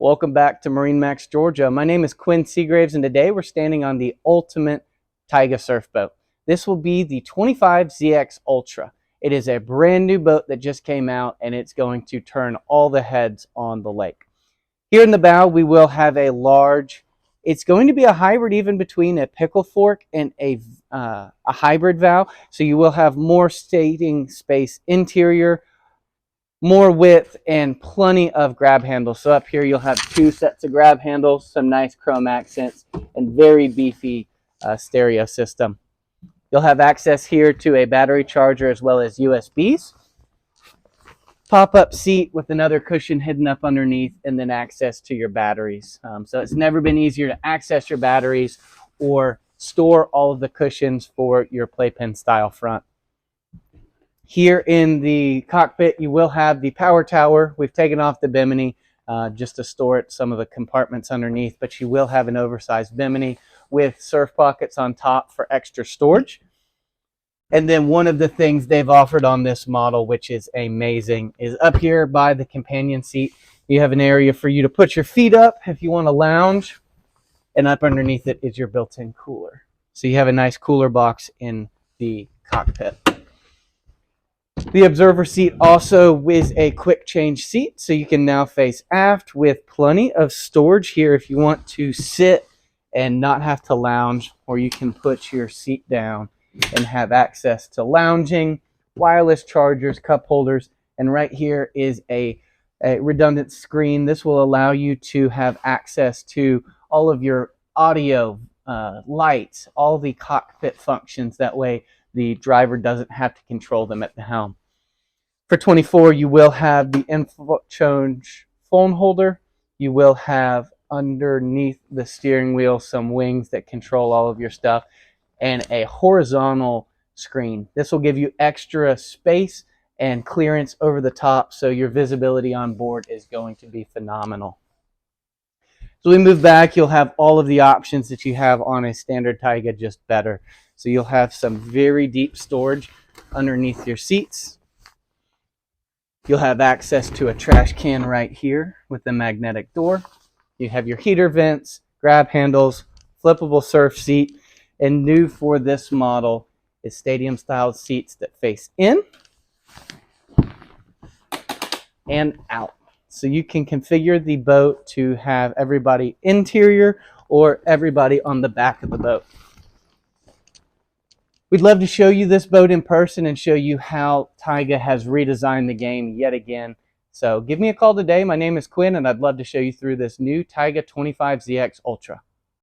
Welcome back to MarineMax, Georgia. My name is Quinn Seagraves, and today we're standing on the ultimate Tige surf boat. This will be the 25ZX Ultra. It is a brand new boat that just came out, and it's going to turn all the heads on the lake. Here in the bow, we will have a large, it's going to be a hybrid even between a pickle fork and a hybrid bow. So you will have more staging space interior, more width, and plenty of grab handles. So up here you'll have two sets of grab handles, some nice chrome accents, and very beefy stereo system. You'll have access here to a battery charger as well as USBs. Pop-up seat with another cushion hidden up underneath, and then access to your batteries. So it's never been easier to access your batteries or store all of the cushions for your playpen style front. Here in the cockpit, you will have the power tower. We've taken off the bimini just to store some of the compartments underneath, but you will have an oversized bimini with surf pockets on top for extra storage. And then one of the things they've offered on this model, which is amazing, is up here by the companion seat, you have an area for you to put your feet up if you want to lounge, and up underneath it is your built-in cooler. So you have a nice cooler box in the cockpit. The observer seat also is a quick change seat, so you can now face aft with plenty of storage here if you want to sit and not have to lounge, or you can put your seat down and have access to lounging, wireless chargers, cup holders, and right here is a redundant screen. This will allow you to have access to all of your audio, lights, all the cockpit functions. That way the driver doesn't have to control them at the helm. For 24, you will have the change phone holder. You will have underneath the steering wheel some wings that control all of your stuff, and a horizontal screen. This will give you extra space and clearance over the top, so your visibility on board is going to be phenomenal. So we move back, you'll have all of the options that you have on a standard Tige, just better. So you'll have some very deep storage underneath your seats. You'll have access to a trash can right here with the magnetic door. You have your heater vents, grab handles, flippable surf seat, and new for this model is stadium style seats that face in and out. So you can configure the boat to have everybody interior or everybody on the back of the boat. We'd love to show you this boat in person and show you how Tige has redesigned the game yet again. So give me a call today. My name is Quinn, and I'd love to show you through this new Tige 25ZX Ultra.